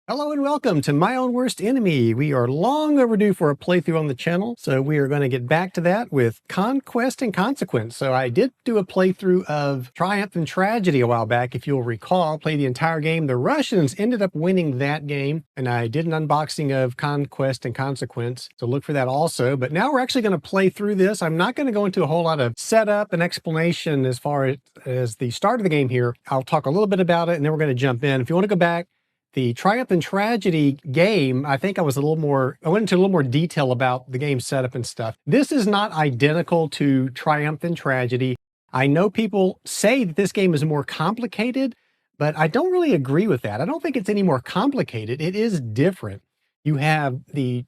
Hello and welcome to My Own Worst Enemy. We are long overdue for a playthrough on the channel, so we are going to get back to that with Conquest and Consequence. So I did do a playthrough of Triumph and Tragedy a while back, if you'll recall. Played the entire game. The Russians ended up winning that game, and I did an unboxing of Conquest and Consequence, so look for that also. But now we're actually going to play through this. I'm not going to go into a whole lot of setup and explanation as far as the start of the game here. I'll talk a little bit about it, and then we're going to jump in. If you want to go back, the Triumph and Tragedy game, I think I went into a little more detail about the game setup and stuff. This is not identical to Triumph and Tragedy. I know people say that this game is more complicated, but I don't really agree with that. I don't think it's any more complicated. It is different. You have the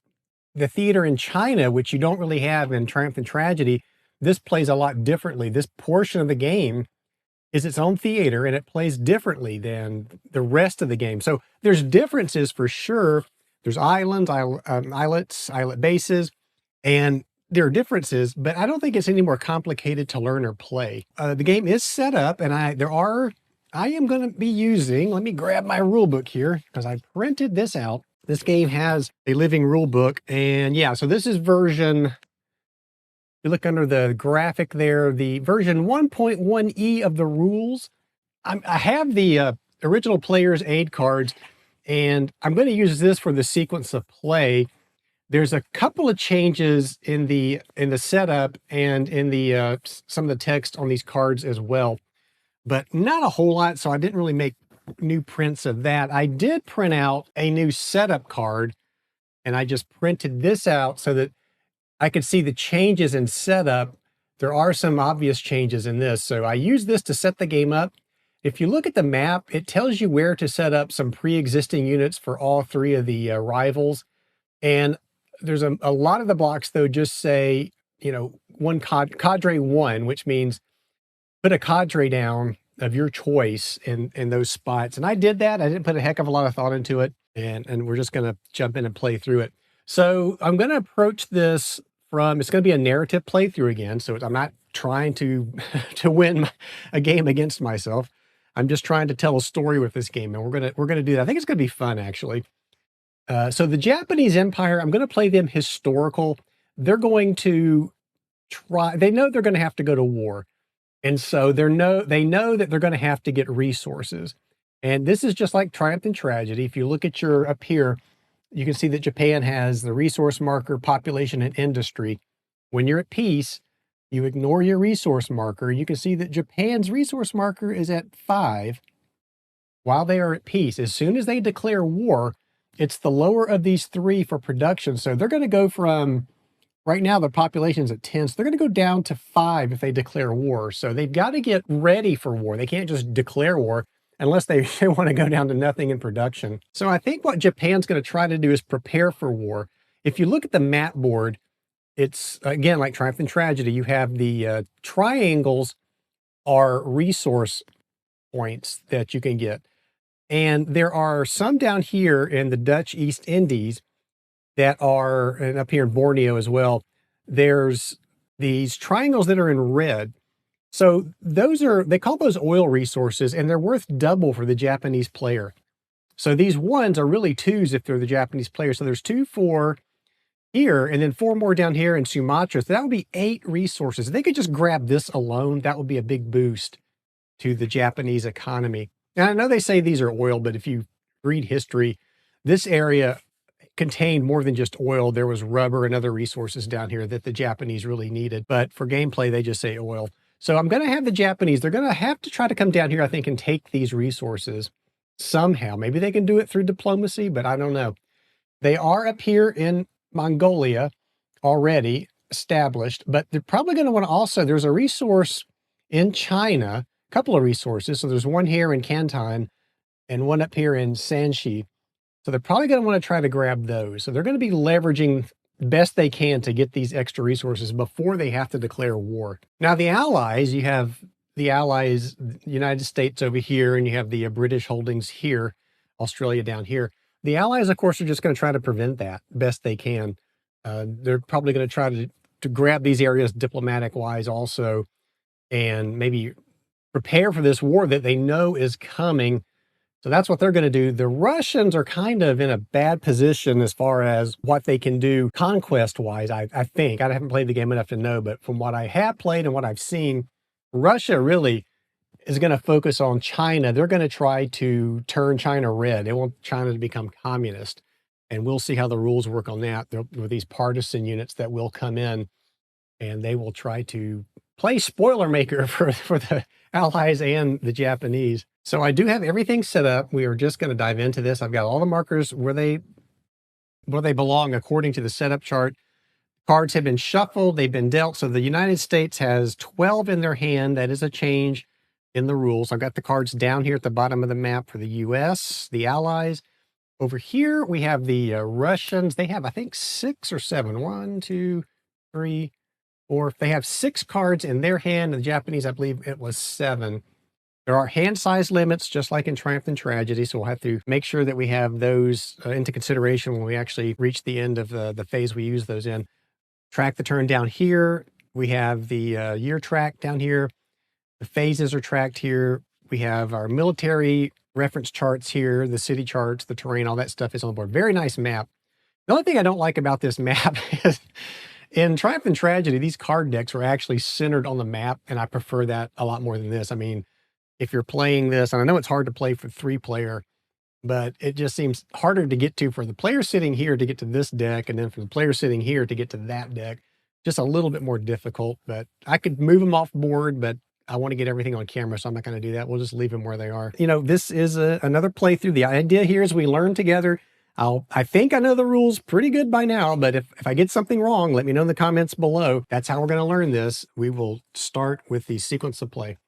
theater in China, which you don't really have in Triumph and Tragedy. This plays a lot differently. This portion of the game is its own theater, and it plays differently than the rest of the game. So there's differences for sure. There's islands, islets, islet bases, and there are differences, but I don't think it's any more complicated to learn or play. The game is set up, and I am going to be using, let me grab my rule book here because I printed this out. This game has a living rule book, and yeah, so this is version, you look under the graphic there, the version 1.1e of the rules. I have the original player's aid cards, and I'm going to use this for the sequence of play. There's a couple of changes in the setup and in the some of the text on these cards as well, but not a whole lot, so I didn't really make new prints of that. I did print out a new setup card, and I just printed this out so that I could see the changes in setup. There are some obvious changes in this. So I use this to set the game up. If you look at the map, it tells you where to set up some pre-existing units for all three of the rivals. And there's a lot of the blocks, though, just say, you know, cadre one, which means put a cadre down of your choice in those spots. And I did that. I didn't put a heck of a lot of thought into it. And we're just going to jump in and play through it. So I'm going to approach this from, it's going to be a narrative playthrough again. So I'm not trying to win a game against myself. I'm just trying to tell a story with this game, and we're going to do that. I think it's going to be fun, actually. So the Japanese Empire, I'm going to play them historical. They're going to try, they know they're going to have to go to war. And so they know that they're going to have to get resources. And this is just like Triumph and Tragedy. If you look at your up here, you can see that Japan has the resource marker, population, and industry. When you're at peace, you ignore your resource marker. You can see that Japan's resource marker is at 5 while they are at peace. As soon as they declare war, it's the lower of these three for production. So they're going to go from, right now their population's at 10, so they're going to go down to 5 if they declare war. So they've got to get ready for war. They can't just declare war unless they want to go down to nothing in production. So I think what Japan's going to try to do is prepare for war. If you look at the map board, it's, again, like Triumph and Tragedy. You have the triangles are resource points that you can get. And there are some down here in the Dutch East Indies that are, and up here in Borneo as well, there's these triangles that are in red. So those are, they call those oil resources, and they're worth double for the Japanese player. So these ones are really 2s if they're the Japanese player. So there's 2, 4 here, and then 4 more down here in Sumatra. So that would be 8 resources. If they could just grab this alone, that would be a big boost to the Japanese economy. And I know they say these are oil, but if you read history, this area contained more than just oil. There was rubber and other resources down here that the Japanese really needed. But for gameplay, they just say oil. So I'm going to have the Japanese, they're going to have to try to come down here, I think, and take these resources somehow. Maybe they can do it through diplomacy, but I don't know. They are up here in Mongolia already established, but they're probably going to want to also, there's a resource in China, a couple of resources. So there's one here in Canton and one up here in Shanxi. So they're probably going to want to try to grab those. So they're going to be leveraging best they can to get these extra resources before they have to declare war. Now, the Allies, you have the Allies, United States over here, and you have the British holdings here, Australia down here. The Allies, of course, are just going to try to prevent that best they can. They're probably going to try to grab these areas diplomatic-wise also, and maybe prepare for this war that they know is coming So that's what they're going to do. The Russians are kind of in a bad position as far as what they can do conquest-wise, I think. I haven't played the game enough to know, but from what I have played and what I've seen, Russia really is going to focus on China. They're going to try to turn China red. They want China to become communist. And we'll see how the rules work on that. There are these partisan units that will come in, and they will try to play spoiler maker for the Allies and the Japanese. So I do have everything set up. We are just going to dive into this. I've got all the markers where they belong according to the setup chart. Cards have been shuffled. They've been dealt. So the United States has 12 in their hand. That is a change in the rules. I've got the cards down here at the bottom of the map for the US, the Allies. Over here, we have the Russians. They have, I think, 6 or 7. 1, 2, 3, 4. They have 6 cards in their hand. The Japanese, I believe it was 7. There are hand size limits, just like in Triumph and Tragedy. So we'll have to make sure that we have those into consideration when we actually reach the end of the phase we use those in. Track the turn down here. We have the year track down here. The phases are tracked here. We have our military reference charts here, the city charts, the terrain, all that stuff is on the board. Very nice map. The only thing I don't like about this map is in Triumph and Tragedy, these card decks are actually centered on the map, and I prefer that a lot more than this. I mean, if you're playing this, and I know it's hard to play for 3-player, but it just seems harder to get to for the player sitting here to get to this deck, and then for the player sitting here to get to that deck. Just a little bit more difficult, but I could move them off board, but I want to get everything on camera, so I'm not going to do that. We'll just leave them where they are. You know, this is another playthrough. The idea here is we learn together. I think I know the rules pretty good by now, but if I get something wrong, let me know in the comments below. That's how we're going to learn this. We will start with the sequence of play.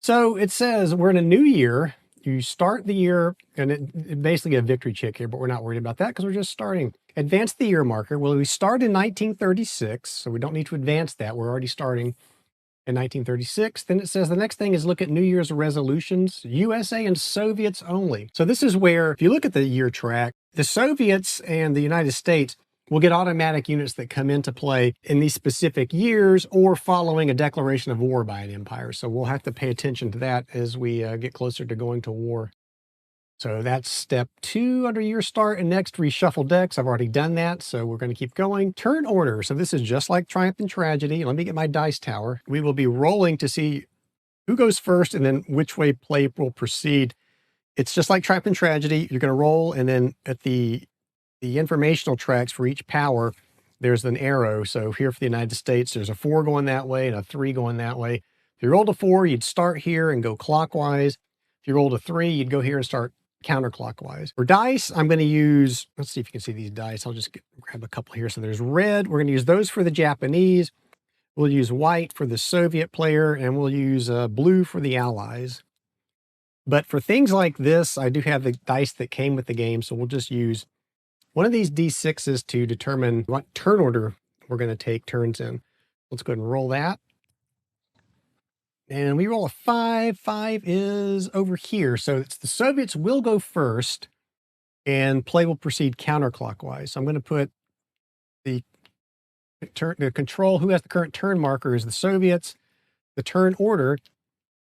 So it says we're in a new year. You start the year, and it basically a victory check here, but we're not worried about that because we're just starting. Advance the year marker. Well, we start in 1936, so we don't need to advance that. We're already starting in 1936. Then it says the next thing is look at New Year's resolutions, USA and Soviets only. So this is where, if you look at the year track, the Soviets and the United States will get automatic units that come into play in these specific years or following a declaration of war by an empire. So we'll have to pay attention to that as we get closer to going to war. So that's step 2 under year start, and next reshuffle decks. I've already done that, so we're going to keep going. Turn order. So this is just like Triumph and Tragedy. Let me get my dice tower. We will be rolling to see who goes first and then which way play will proceed. It's just like Triumph and Tragedy. You're going to roll, and then at the informational tracks for each power, there's an arrow. So here for the United States, there's a 4 going that way and a 3 going that way. If you rolled a 4, you'd start here and go clockwise. If you rolled a 3, you'd go here and start counterclockwise. For dice, I'm going to use, let's see if you can see these dice. I'll just grab a couple here. So there's red. We're going to use those for the Japanese. We'll use white for the Soviet player, and we'll use blue for the Allies. But for things like this, I do have the dice that came with the game, so we'll just use one of these D6s to determine what turn order we're going to take turns in. Let's go ahead and roll that. And we roll a 5. 5 is over here. So it's the Soviets will go first, and play will proceed counterclockwise. So I'm going to put the control, who has the current turn marker, is the Soviets. The turn order,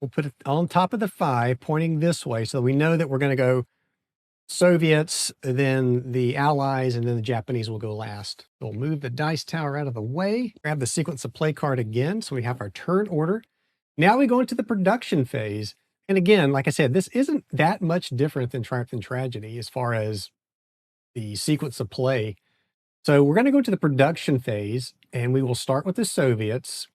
we'll put it on top of the 5, pointing this way. So we know that we're going to go Soviets, then the Allies, and then the Japanese will go last. We'll move the dice tower out of the way, grab the sequence of play card again. So we have our turn order. Now we go into the production phase. And again, like I said, this isn't that much different than Triumph and Tragedy as far as the sequence of play. So we're going to go to the production phase, and we will start with the Soviets.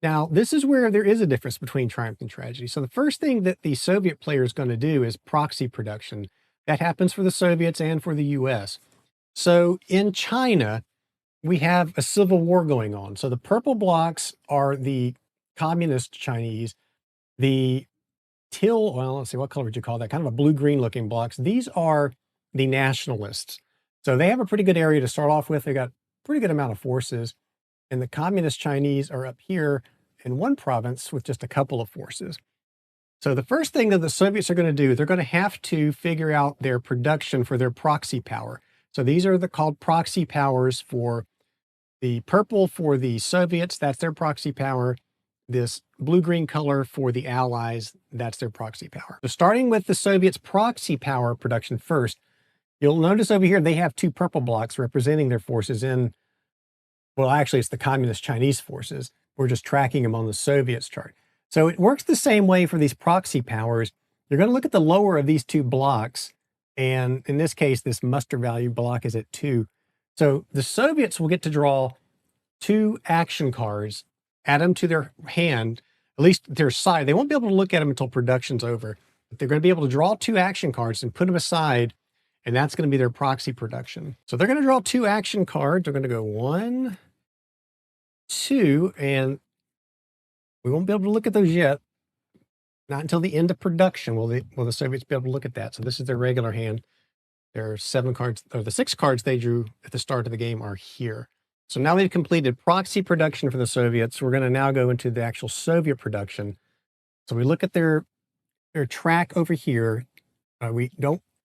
Now, this is where there is a difference between Triumph and Tragedy. So the first thing that the Soviet player is going to do is proxy production. That happens for the Soviets and for the US. So in China, we have a civil war going on. So the purple blocks are the communist Chinese. The well, let's see, what color would you call that? Kind of a blue-green looking blocks. These are the nationalists. So they have a pretty good area to start off with. They got a pretty good amount of forces. And the communist Chinese are up here in one province with just a couple of forces. So the first thing that the Soviets are going to do, they're going to have to figure out their production for their proxy power. So these are called proxy powers for the purple for the Soviets. That's their proxy power. this blue-green color for the Allies, that's their proxy power. So starting with the Soviets' proxy power production first, you'll notice over here they have two purple blocks representing their forces in, well, actually, it's the Communist Chinese forces. We're just tracking them on the Soviets chart. So it works the same way for these proxy powers. You're going to look at the lower of these two blocks. And in this case, this muster value block is at 2. So the Soviets will get to draw 2 action cards, add them to their hand, at least their side. They won't be able to look at them until production's over. But they're going to be able to draw 2 action cards and put them aside, and that's going to be their proxy production. So they're going to draw 2 action cards. They're going to go 1, 2, and we won't be able to look at those yet. Not until the end of production will the Soviets be able to look at that. So this is their regular hand. There are 7 cards, or the 6 cards they drew at the start of the game are here. So now they've completed proxy production for the Soviets. We're going to now go into the actual Soviet production. So we look at their track over here. We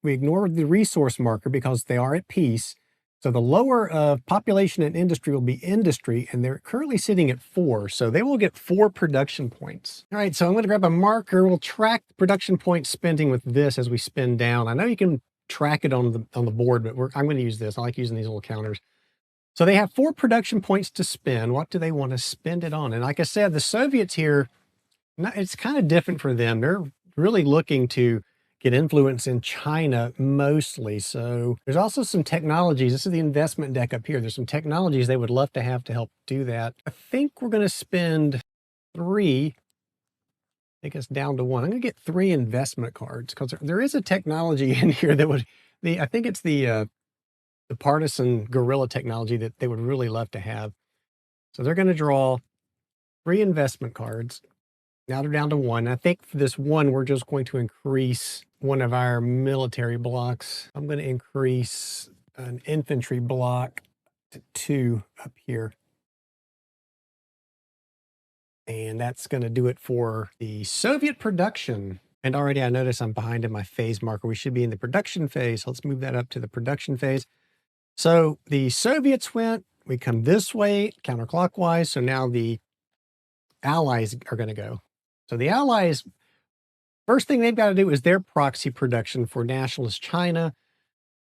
ignore the resource marker because they are at peace. So the lower of population and industry will be industry, and they're currently sitting at 4. So they will get 4 production points. All right, so I'm going to grab a marker. We'll track the production point spending with this as we spin down. I know you can track it on the board, but I'm going to use this. I like using these little counters. So they have 4 production points to spend. What do they want to spend it on? And like I said, the Soviets here, it's kind of different for them. They're really looking to get influence in China mostly. So there's also some technologies. This is the investment deck up here. There's some technologies they would love to have to help do that. I think we're going to spend 3, take us down to 1. I'm going to get 3 investment cards because there is a technology in here that would, I think it's the partisan guerrilla technology that they would really love to have. So they're going to draw 3 investment cards. Now they're down to 1. I think for this 1, we're just going to increase one of our military blocks. I'm going to increase an infantry block to 2 up here. And that's going to do it for the Soviet production. And already I notice I'm behind in my phase marker. We should be in the production phase. Let's move that up to the production phase. So the Soviets went, we come this way, counterclockwise. So now the Allies are going to go. So the Allies, first thing they've got to do is their proxy production for nationalist China.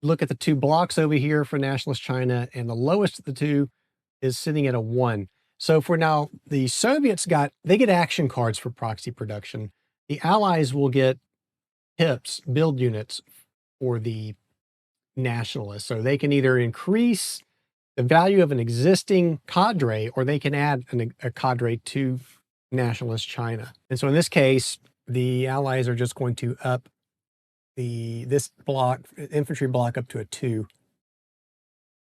Look at the 2 blocks over here for nationalist China, and the lowest of the 2 is sitting at a 1. So for now, the Soviets they get action cards for proxy production. The Allies will get PIPs, build units, for the nationalists. So they can either increase the value of an existing cadre, or they can add a cadre to nationalist China. And so in this case, the Allies are just going to up this block, infantry block, up to a 2.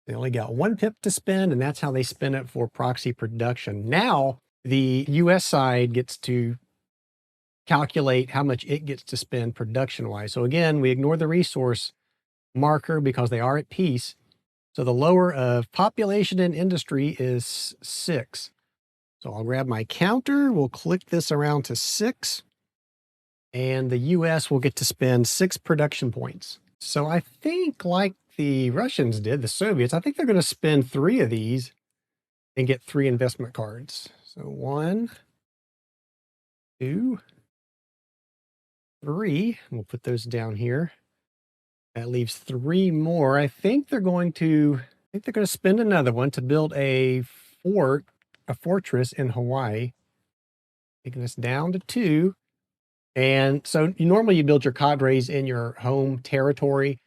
They only got 1 pip to spend, and that's how they spend it for proxy production. Now the US side gets to calculate how much it gets to spend production wise. So again, we ignore the resource marker because they are at peace. So the lower of population and industry is 6. So I'll grab my counter. We'll click this around to 6. And the US will get to spend 6 production points. So I think, like the Russians did, the Soviets, I think they're going to spend 3 of these and get 3 investment cards. So 1, 2, 3. We'll put those down here. That leaves 3 more. I think they're going to spend another one to build a fortress in Hawaii, taking us down to 2. And so normally you build your cadres in your home territory.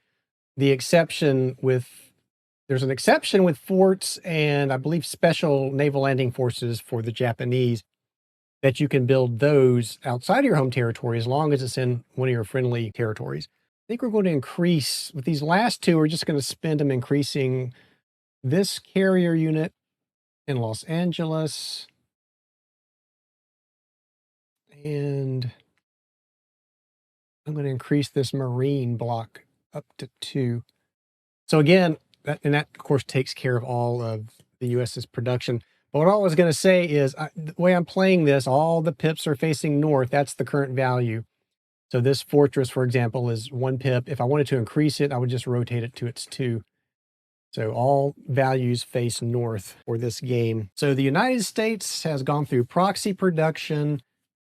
There's an exception with forts and I believe special naval landing forces for the Japanese, that you can build those outside of your home territory as long as it's in one of your friendly territories. I think we're going to increase, with these last 2, we're just going to spend them increasing this carrier unit in Los Angeles. And I'm going to increase this Marine block up to 2. So again, that of course takes care of all of the US's production. But what I was going to say is, the way I'm playing this, all the pips are facing north. That's the current value. So this fortress, for example, is 1 pip. If I wanted to increase it, I would just rotate it to its 2. So all values face north for this game. So the United States has gone through proxy production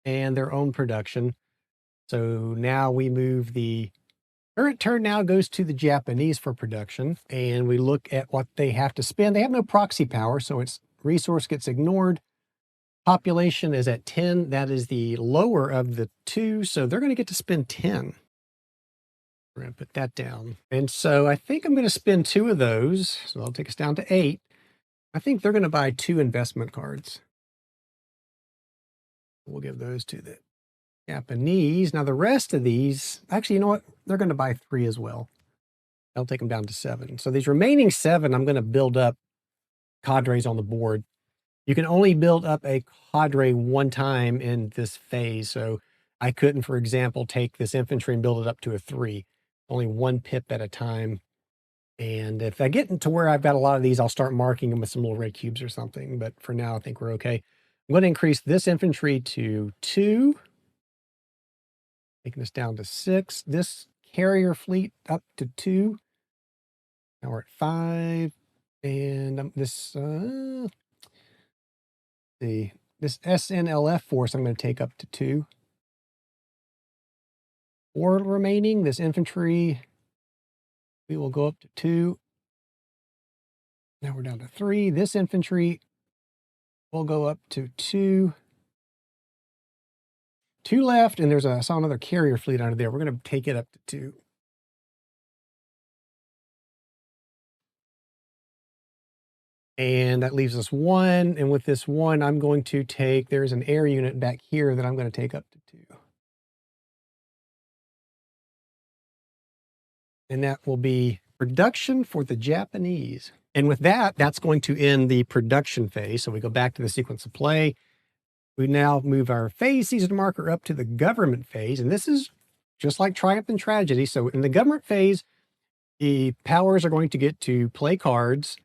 and their own production. So now we move the current turn now goes to the Japanese for production, and we look at what they have to spend. They have no proxy power, so its resource gets ignored. Population is at 10. That is the lower of the two, so they're going to get to spend 10. We're going to put that down. And so I think I'm going to spend 2 of those, so that'll take us down to 8. I think they're going to buy 2 investment cards. We'll give those to the Japanese. Now the rest of these, actually, you know what? They're going to buy 3 as well. That'll take them down to 7. So these remaining 7, I'm going to build up cadres on the board. You can only build up a cadre one time in this phase. So I couldn't, for example, take this infantry and build it up to a 3. Only 1 pip at a time. And if I get into where I've got a lot of these, I'll start marking them with some little red cubes or something. But for now, I think we're okay. I'm going to increase this infantry to 2. Taking us down to 6. This carrier fleet up to 2. Now we're at 5. And this SNLF force I'm going to take up to 2. 4 remaining. This infantry, we will go up to 2. Now we're down to 3. This infantry will go up to 2. 2 left, and I saw another carrier fleet under there. We're going to take it up to 2. And that leaves us 1. And with this 1, I'm going to take, there's an air unit back here that I'm going to take up to 2. And that will be production for the Japanese. And with that, that's going to end the production phase. So we go back to the sequence of play. We now move our phase season marker up to the government phase. And this is just like Triumph and Tragedy. So in the government phase, the powers are going to get to play cards.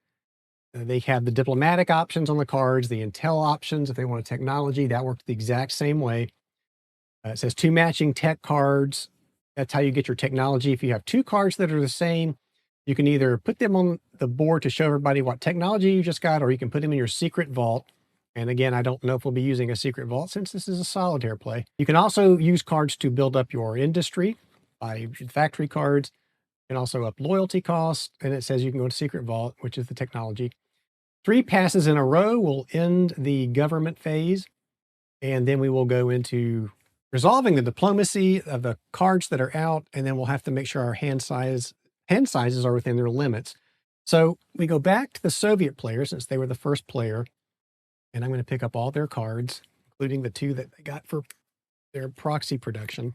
They have the diplomatic options on the cards, the intel options if they want a technology. That works the exact same way. It says 2 matching tech cards. That's how you get your technology. If you have 2 cards that are the same, you can either put them on the board to show everybody what technology you just got, or you can put them in your secret vault. And again, I don't know if we'll be using a secret vault since this is a solitaire play. You can also use cards to build up your industry by factory cards. You can also up loyalty costs. And it says you can go to secret vault, which is the technology. 3 passes in a row will end the government phase. And then we will go into resolving the diplomacy of the cards that are out. And then we'll have to make sure our hand sizes are within their limits. So we go back to the Soviet players since they were the first player. And I'm going to pick up all their cards, including the 2 that they got for their proxy production.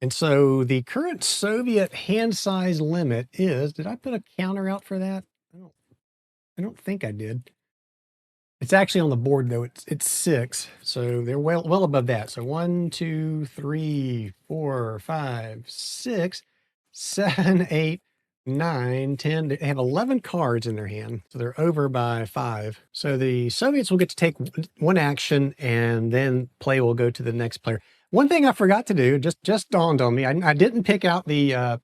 And so the current Soviet hand size limit is, did I put a counter out for that? I don't think I did. It's actually on the board though. It's 6. So they're well above that. So 1, 2, 3, 4, 5, 6, 7, 8, 9, 10. They have 11 cards in their hand. So they're over by 5. So the Soviets will get to take 1 action and then play will go to the next player. One thing I forgot to do, just dawned on me. I didn't pick out the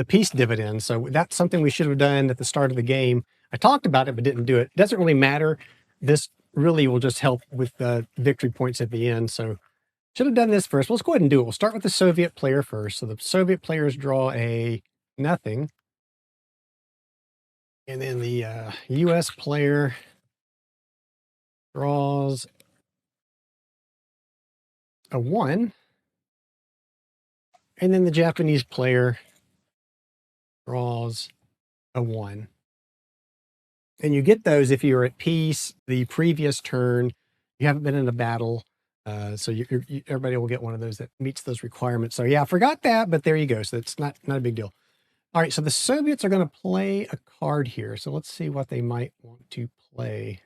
peace dividend. So that's something we should have done at the start of the game. I talked about it, but didn't do it. It doesn't really matter. This really will just help with the victory points at the end. So should have done this first. Let's go ahead and do it. We'll start with the Soviet player first. So the Soviet players draw a nothing. And then the US player draws a 1. And then the Japanese player draws a 1. And you get those if you're at peace the previous turn. You haven't been in a battle. So everybody will get one of those that meets those requirements. So yeah, I forgot that, but there you go. So it's not a big deal. All right, so the Soviets are going to play a card here. So let's see what they might want to play.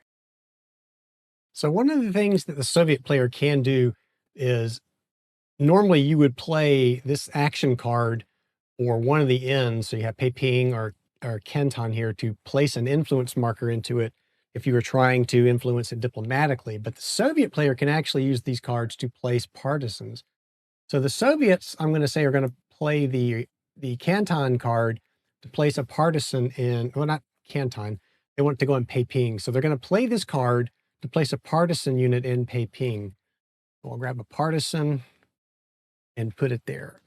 So one of the things that the Soviet player can do is normally you would play this action card or one of the ends. So you have Peiping or Canton here to place an influence marker into it if you were trying to influence it diplomatically. But the Soviet player can actually use these cards to place partisans. So the Soviets, I'm going to say, are going to play the Canton card to place a partisan in, well, not Canton. They want to go in Peiping. So they're going to play this card to place a partisan unit in Peiping. We'll grab a partisan and put it there.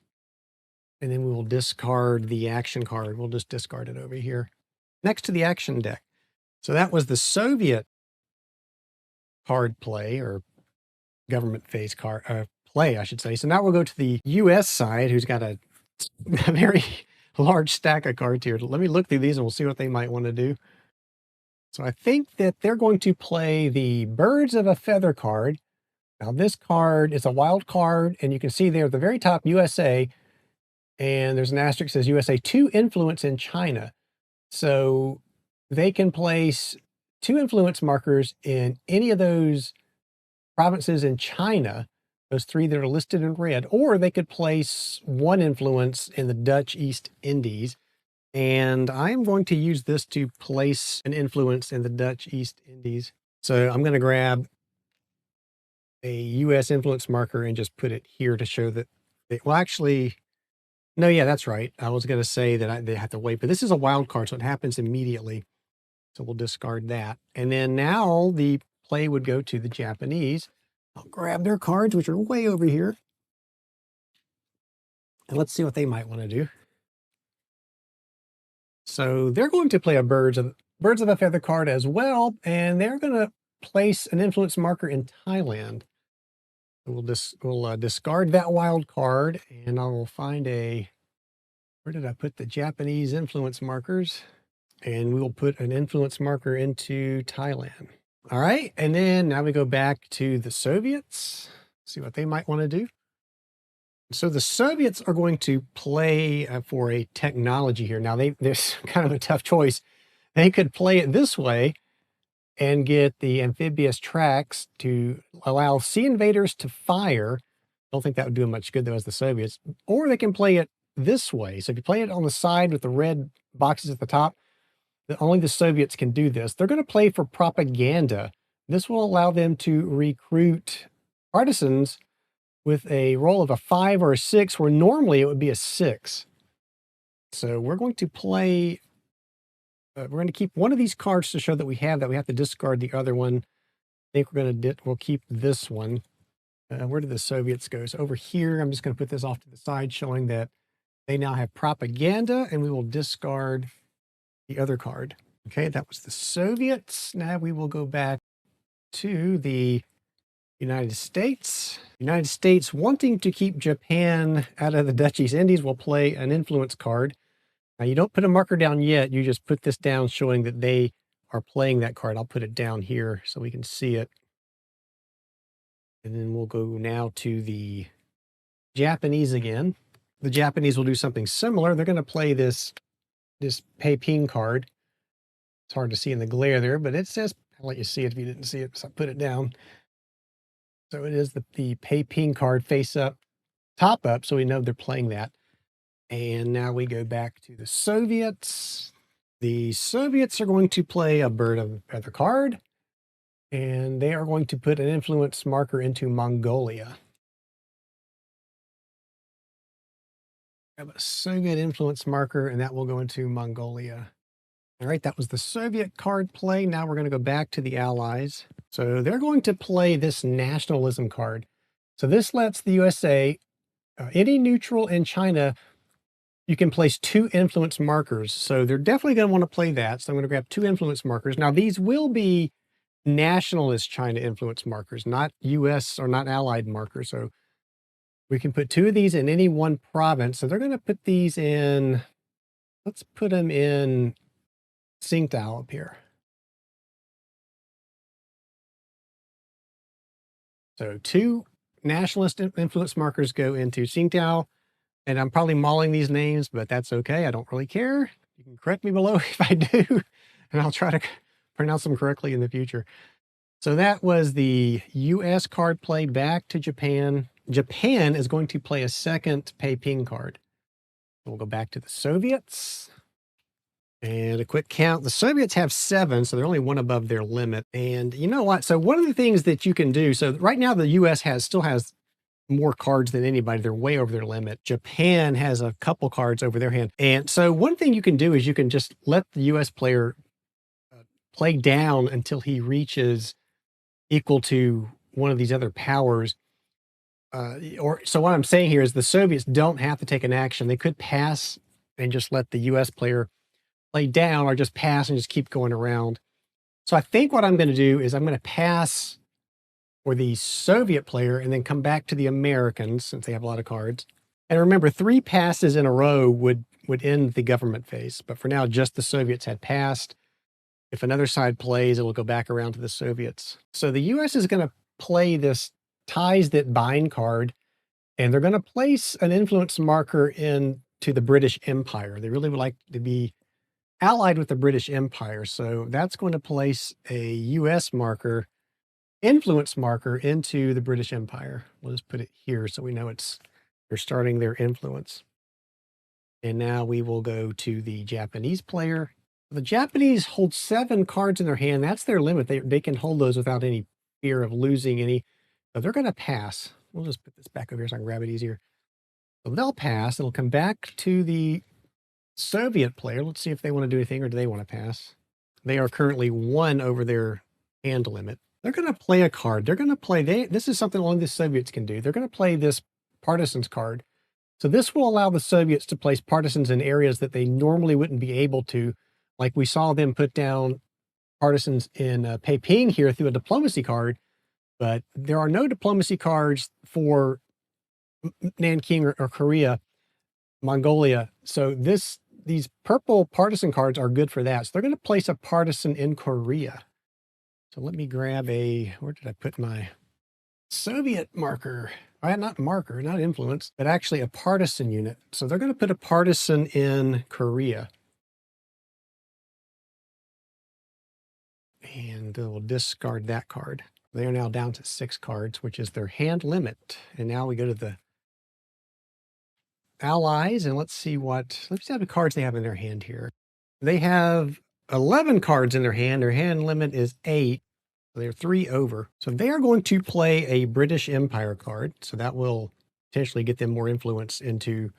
And then we will discard the action card. We'll just discard it over here next to the action deck. So that was the Soviet card play, or government phase card play, I should say. So now we'll go to the US side, who's got a very large stack of cards here. Let me look through these and we'll see what they might want to do. So I think that they're going to play the Birds of a Feather card. Now this card is a wild card, and you can see there at the very top, USA, and there's an asterisk that says USA 2 influence in China. So they can place 2 influence markers in any of those provinces in China, those 3 that are listed in red, or they could place 1 influence in the Dutch East Indies. And I'm going to use this to place an influence in the Dutch East Indies. So I'm going to grab a US influence marker and just put it here to show that well, actually, no, yeah, that's right. I was going to say that they have to wait, but this is a wild card, so it happens immediately. So we'll discard that. And then now the play would go to the Japanese. I'll grab their cards, which are way over here. And let's see what they might want to do. So they're going to play a Birds of a Feather card as well, and they're going to place an influence marker in Thailand. We'll discard that wild card, and I will find where did I put the Japanese influence markers? And we will put an influence marker into Thailand. All right, and then now we go back to the Soviets, see what they might want to do. So the Soviets are going to play for a technology here. Now, there's kind of a tough choice. They could play it this way and get the amphibious tracks to allow sea invaders to fire. Don't think that would do them much good, though, as the Soviets. Or they can play it this way. So if you play it on the side with the red boxes at the top, only the Soviets can do this. They're going to play for propaganda. This will allow them to recruit partisans with a roll of a 5 or a 6, where normally it would be a 6. So we're going to play, we're going to keep one of these cards to show that we have that. We have to discard the other one. I think we'll keep this one. Where did the Soviets go? So over here, I'm just going to put this off to the side, showing that they now have propaganda, and we will discard the other card. Okay, that was the Soviets. Now we will go back to the United States. United States, wanting to keep Japan out of the Dutch East Indies, will play an influence card. Now you don't put a marker down yet, you just put this down showing that they are playing that card. I'll put it down here so we can see it. And then we'll go now to the Japanese again. The Japanese will do something similar. They're going to play this Peiping card. It's hard to see in the glare there, but it says, I'll let you see it if you didn't see it, so I put it down. So it is the Peiping card face up, top up, so we know they're playing that. And now we go back to the Soviets. The Soviets are going to play a Bird of a Feather card, and they are going to put an influence marker into Mongolia. I have a Soviet influence marker, and that will go into Mongolia. All right, that was the Soviet card play. Now we're going to go back to the Allies. So they're going to play this nationalism card. So this lets the USA, any neutral in China, you can place 2 influence markers. So they're definitely going to want to play that. So I'm going to grab 2 influence markers. Now these will be nationalist China influence markers, not US or not allied markers. So we can put 2 of these in any one province. So they're going to put these in, let's put them in Tsingtao up here. So 2 nationalist influence markers go into Tsingtao, and I'm probably mauling these names, but that's okay. I don't really care. You can correct me below if I do, and I'll try to pronounce them correctly in the future. So that was the US card play. Back to Japan. Japan is going to play a second Peiping card. We'll go back to the Soviets. And a quick count. The Soviets have 7, so they're only 1 above their limit. And you know what? So one of the things that you can do, so right now the US still has more cards than anybody. They're way over their limit. Japan has a couple cards over their hand. And so one thing you can do is you can just let the US player play down until he reaches equal to one of these other powers. Or so what I'm saying here is the Soviets don't have to take an action. They could pass and just let the US player play down, or just pass and just keep going around. So I think what I'm going to do is I'm going to pass for the Soviet player and then come back to the Americans since they have a lot of cards. And remember, 3 passes in a row would end the government phase. But for now, just the Soviets had passed. If another side plays, it will go back around to the Soviets. So the US is going to play this ties that bind card, and they're going to place an influence marker into the British Empire. They really would like to be allied with the British Empire. So that's going to place a US marker, influence marker, into the British Empire. We'll just put it here so we know they're starting their influence. And now we will go to the Japanese player. The Japanese hold 7 cards in their hand. That's their limit. They can hold those without any fear of losing any. So they're going to pass. We'll just put this back over here so I can grab it easier. So they'll pass. It'll come back to the Soviet player. Let's see if they want to do anything, or do they want to pass? They are currently 1 over their hand limit. They're going to play a card. They're going to play, this is something only the Soviets can do. They're going to play this partisans card. So this will allow the Soviets to place partisans in areas that they normally wouldn't be able to. Like we saw them put down partisans in Peiping here through a diplomacy card, but there are no diplomacy cards for Nanking or Korea, Mongolia. So these purple partisan cards are good for that. So they're going to place a partisan in Korea. So let me grab where did I put my Soviet marker? Not marker, not influence, but actually a partisan unit. So they're going to put a partisan in Korea. And we'll discard that card. They are now down to 6 cards, which is their hand limit. And now we go to the allies, and let's see how many cards they have in their hand here. They have 11 cards in their hand. Their hand limit is 8. So they're 3 over. So they are going to play a British Empire card. So that will potentially get them more influence into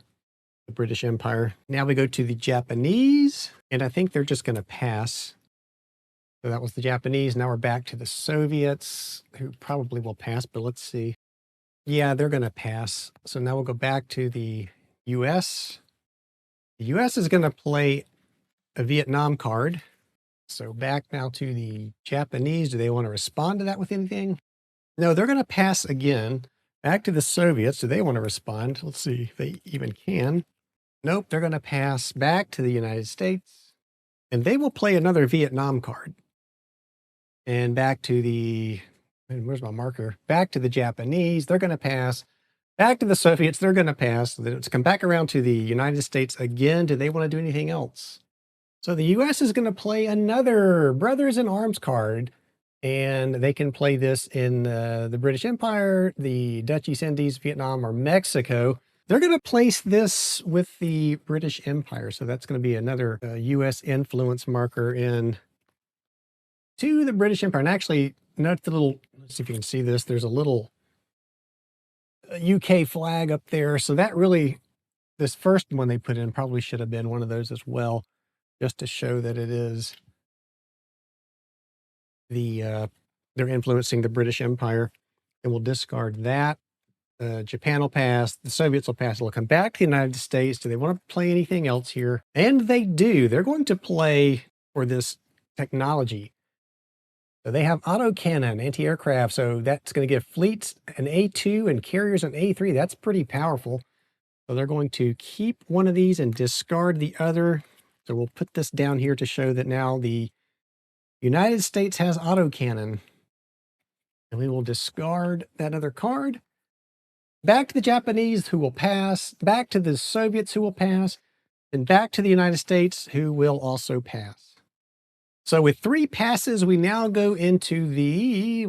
the British Empire. Now we go to the Japanese, and I think they're just going to pass. So that was the Japanese. Now we're back to the Soviets, who probably will pass, but let's see. Yeah, they're going to pass. So now we'll go back to the US. The US is going to play a Vietnam card. So back now to the Japanese. Do they want to respond to that with anything? No, they're going to pass again. Back to the Soviets. Do they want to respond? Let's see if they even can. Nope, they're going to pass back to the United States. And they will play another Vietnam card. And back to where's my marker? Back to the Japanese. They're going to pass. Back to the Soviets. They're going to pass. Then it's come back around to the United States again. Do they want to do anything else? So the US is going to play another Brothers in Arms card, and they can play this in the British Empire, the Dutch East Indies, Vietnam, or Mexico. They're going to place this with the British Empire. So that's going to be another US influence marker in to the British Empire. And actually, note the little, let's see if you can see this. There's a little UK flag up there. So that really, this first one they put in probably should have been one of those as well, just to show that it is they're influencing the British Empire. And we'll discard that. Japan will pass. The Soviets will pass. It'll come back to the United States. Do they want to play anything else here? And they do. They're going to play for this technology. So they have autocannon, anti-aircraft. So that's going to give fleets an A2 and carriers an A3. That's pretty powerful. So they're going to keep one of these and discard the other. So we'll put this down here to show that now the United States has autocannon. And we will discard that other card. Back to the Japanese, who will pass. Back to the Soviets, who will pass. And back to the United States, who will also pass. So with 3 passes, we now go into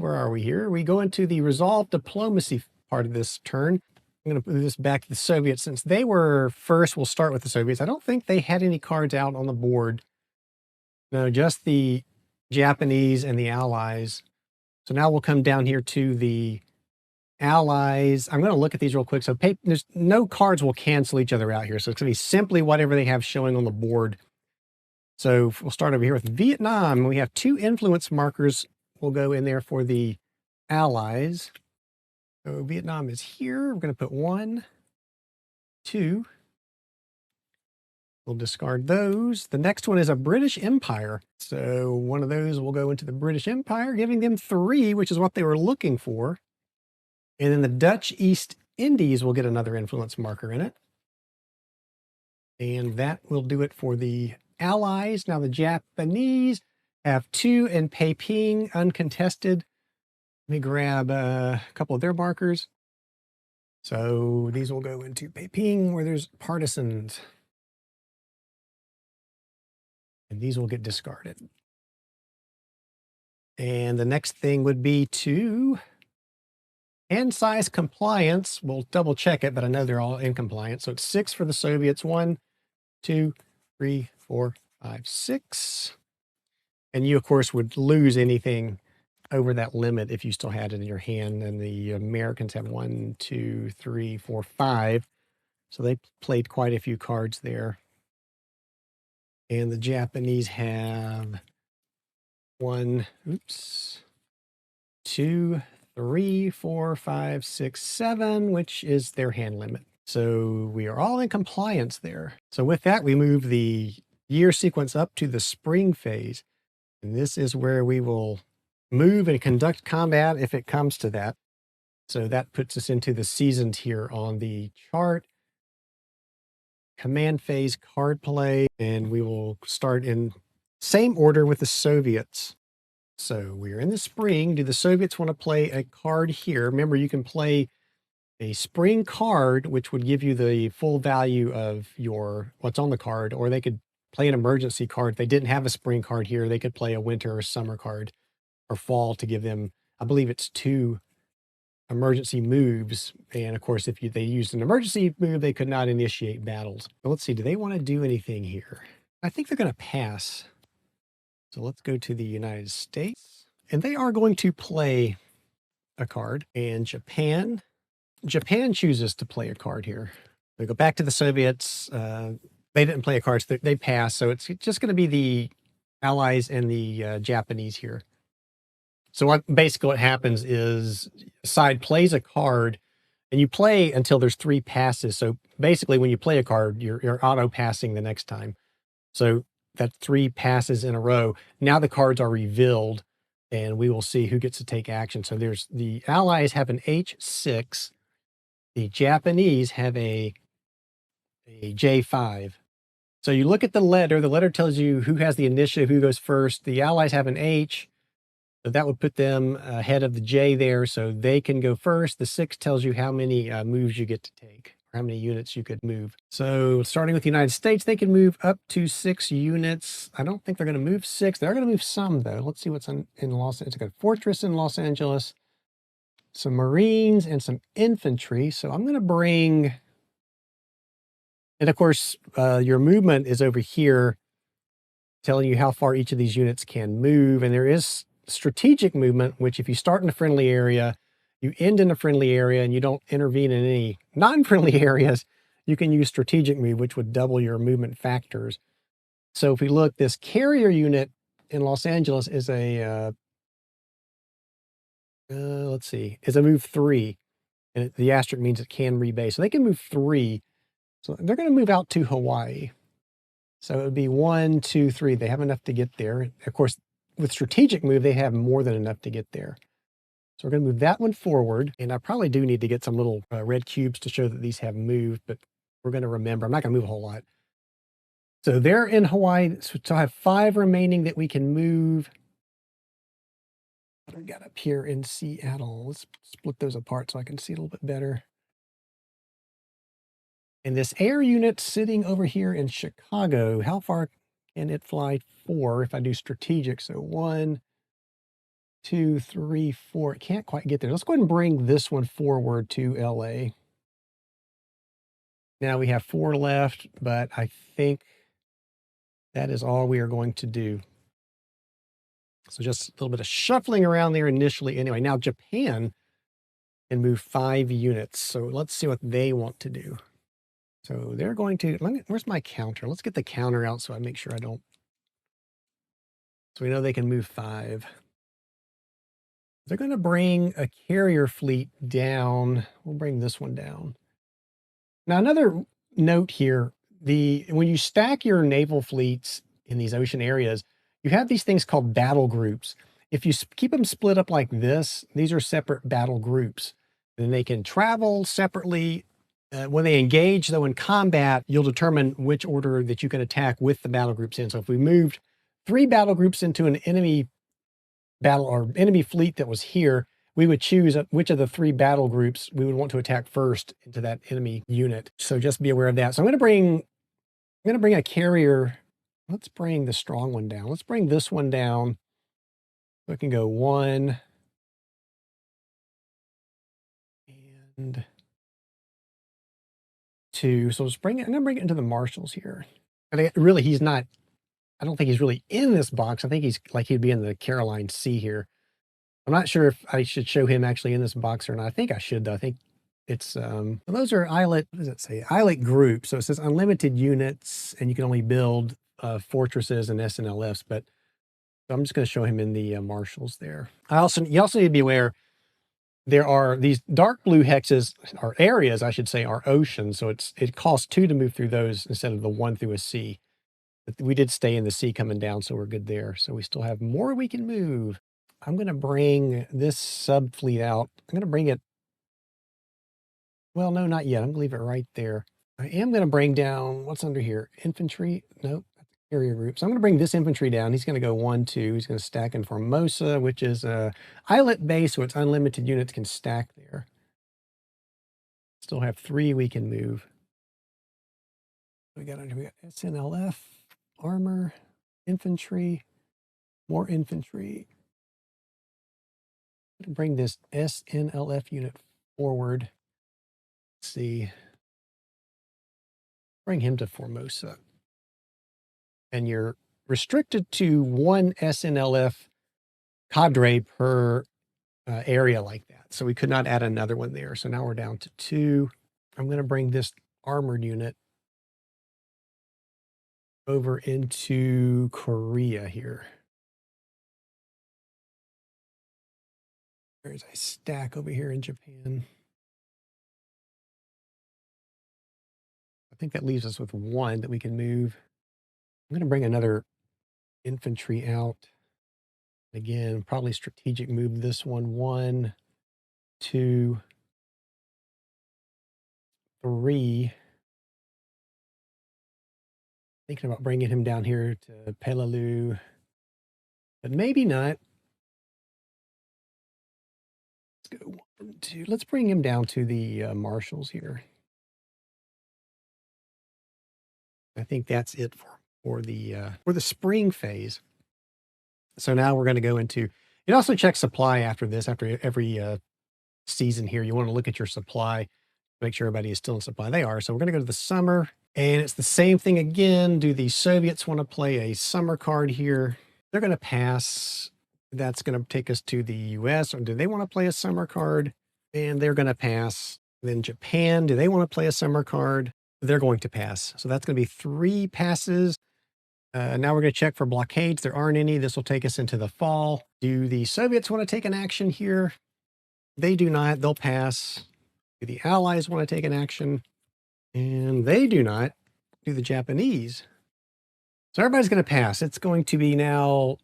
where are we here? We go into the resolve diplomacy part of this turn. I'm going to move this back to the Soviets. Since they were first, we'll start with the Soviets. I don't think they had any cards out on the board. No, just the Japanese and the Allies. So now we'll come down here to the allies. I'm going to look at these real quick. So there's no cards will cancel each other out here. So it's going to be simply whatever they have showing on the board. So we'll start over here with Vietnam. We have 2 influence markers. We'll go in there for the allies. So Vietnam is here. We're going to put 1, 2. We'll discard those. The next one is a British Empire. So one of those will go into the British Empire, giving them 3, which is what they were looking for. And then the Dutch East Indies will get another influence marker in it. And that will do it for the allies. Now the Japanese have 2 in Peiping uncontested. Let me grab a couple of their markers. So these will go into Peiping where there's partisans. And these will get discarded. And the next thing would be to hand size compliance. We'll double check it, but I know they're all in compliance. So it's 6 for the Soviets. 1, 2, 3, 4, 5, 6. And you, of course, would lose anything over that limit if you still had it in your hand. And the Americans have 1, 2, 3, 4, 5. So they played quite a few cards there. And the Japanese have 1, 2, 3, 4, 5, 6, 7, which is their hand limit. So we are all in compliance there. So with that, we move the year sequence up to the spring phase. And this is where we will move and conduct combat if it comes to that. So that puts us into the seasons here on the chart. Command phase, card play, and we will start in same order with the Soviets. So we're in the spring. Do the Soviets want to play a card here? Remember, you can play a spring card, which would give you the full value of what's on the card, or they could play an emergency card. If they didn't have a spring card here, they could play a winter or summer card or fall to give them, I believe it's 2 emergency moves. And of course, if they used an emergency move, they could not initiate battles. But let's see, do they want to do anything here? I think they're going to pass. So let's go to the United States. And they are going to play a card. And Japan chooses to play a card here. We go back to the Soviets. They didn't play a card, so they passed. So it's just going to be the Allies and the Japanese here. So basically what happens is a side plays a card and you play until there's 3 passes. So basically when you play a card, you're auto passing the next time. So that's 3 passes in a row. Now the cards are revealed and we will see who gets to take action. So there's the Allies have an H6. The Japanese have a J5. So you look at the letter tells you who has the initiative, who goes first. The Allies have an H. So that would put them ahead of the J there, so they can go first. The 6 tells you how many moves you get to take, or how many units you could move. So starting with the United States, they can move up to 6 units. I don't think they're going to move 6. They're going to move some, though. Let's see what's in Los Angeles. It's got a fortress in Los Angeles, some Marines, and some infantry. So I'm going to bring... And of course, your movement is over here, telling you how far each of these units can move. And there is strategic movement, which if you start in a friendly area, you end in a friendly area, and you don't intervene in any non-friendly areas, you can use strategic move, which would double your movement factors. So if we look, this carrier unit in Los Angeles is a, let's see, is a move 3. And the asterisk means it can rebase. So they can move 3. So they're going to move out to Hawaii. So it would be 1, 2, 3. They have enough to get there. Of course, with strategic move, they have more than enough to get there. So we're going to move that one forward. And I probably do need to get some little red cubes to show that these have moved, but we're going to remember. I'm not going to move a whole lot. So they're in Hawaii. So I have 5 remaining that we can move. What do we got up here in Seattle? Let's split those apart so I can see a little bit better. And this air unit sitting over here in Chicago, how far can it fly? 4 if I do strategic. So 1, 2, 3, 4. It can't quite get there. Let's go ahead and bring this one forward to LA. Now we have 4 left, but I think that is all we are going to do. So just a little bit of shuffling around there initially. Anyway, now Japan and move 5 units. So let's see what they want to do. So they're going to, where's my counter? Let's get the counter out so I make sure I don't. So we know they can move 5. They're going to bring a carrier fleet down. We'll bring this one down. Now, another note here, when you stack your naval fleets in these ocean areas, you have these things called battle groups. If you keep them split up like this, these are separate battle groups. Then they can travel separately. When they engage, though, in combat, you'll determine which order that you can attack with the battle groups in. So if we moved 3 battle groups into an enemy battle or enemy fleet that was here, we would choose which of the 3 battle groups we would want to attack first into that enemy unit. So just be aware of that. So I'm going to bring a carrier. Let's bring the strong one down. Let's bring this one down. So it can go 1 and 2. So let's bring it. I'm going to bring it into the marshals here. And really, he's not. I don't think he's really in this box. I think he's like he'd be in the Caroline Sea here. I'm not sure if I should show him actually in this box or not. I think I should, though. I think it's, those are islet, what does it say? Islet group. So it says unlimited units, and you can only build fortresses and SNLFs, but I'm just going to show him in the marshals there. You also need to be aware, there are these dark blue hexes, or areas, I should say, are oceans. So it costs 2 to move through those instead of the 1 through a sea. But we did stay in the sea coming down, so we're good there. So we still have more we can move. I'm going to bring this sub fleet out. I'm going to bring it. Well, no, not yet. I'm going to leave it right there. I am going to bring down, what's under here? Infantry? Nope, that's a carrier group. So I'm going to bring this infantry down. He's going to go 1, 2. He's going to stack in Formosa, which is a islet base, so it's unlimited units can stack there. Still have 3 we can move. We got SNLF, armor, infantry, more infantry. Bring this SNLF unit forward. Let's see. Bring him to Formosa. And you're restricted to 1 SNLF cadre per area like that. So we could not add another one there. So now we're down to 2. I'm going to bring this armored unit over into Korea here. There's a stack over here in Japan. I think that leaves us with 1 that we can move. I'm going to bring another infantry out. Again, probably strategic move this one. 1, 2, 3. Thinking about bringing him down here to Peleliu, but maybe not. Let's go 1, 2. Let's bring him down to the marshals here. I think that's it for the spring phase. So now we're going to go into. It also checks supply after this. After every season here, you want to look at your supply, make sure everybody is still in supply. They are. So we're going to go to the summer, and it's the same thing again. Do the Soviets want to play a summer card here? They're going to pass. That's going to take us to the US. Or do they want to play a summer card? And they're going to pass. Then Japan, do they want to play a summer card? They're going to pass. So that's going to be 3 passes. Now we're going to check for blockades. There aren't any. This will take us into the fall. Do the Soviets want to take an action here? They do not. They'll pass. Do the Allies want to take an action? And they do not. Do the Japanese? So everybody's going to pass. It's going to be now.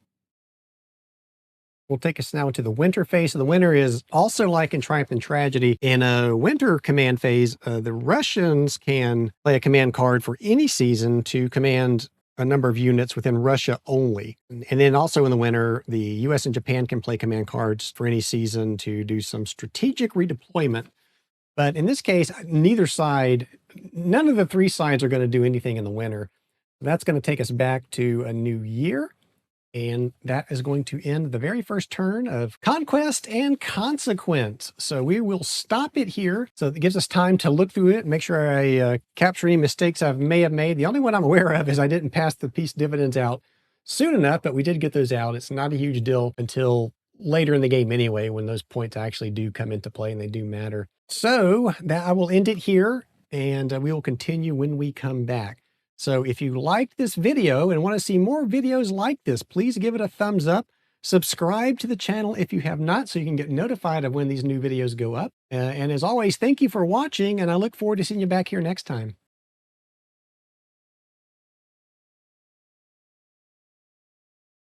Will take us now into the winter phase. So the winter is also like in Triumph and Tragedy. In a winter command phase, the Russians can play a command card for any season to command a number of units within Russia only. And then also in the winter, the US and Japan can play command cards for any season to do some strategic redeployment. But in this case, neither side, none of the 3 sides are going to do anything in the winter. That's going to take us back to a new year. And that is going to end the very first turn of Conquest and Consequence. So we will stop it here. So it gives us time to look through it and make sure I capture any mistakes I may have made. The only one I'm aware of is I didn't pass the peace dividends out soon enough, but we did get those out. It's not a huge deal until later in the game anyway, when those points actually do come into play and they do matter. So that I will end it here, and we will continue when we come back. So if you liked this video and want to see more videos like this, please give it a thumbs up. Subscribe to the channel if you have not, so you can get notified of when these new videos go up. And as always, thank you for watching, and I look forward to seeing you back here next time.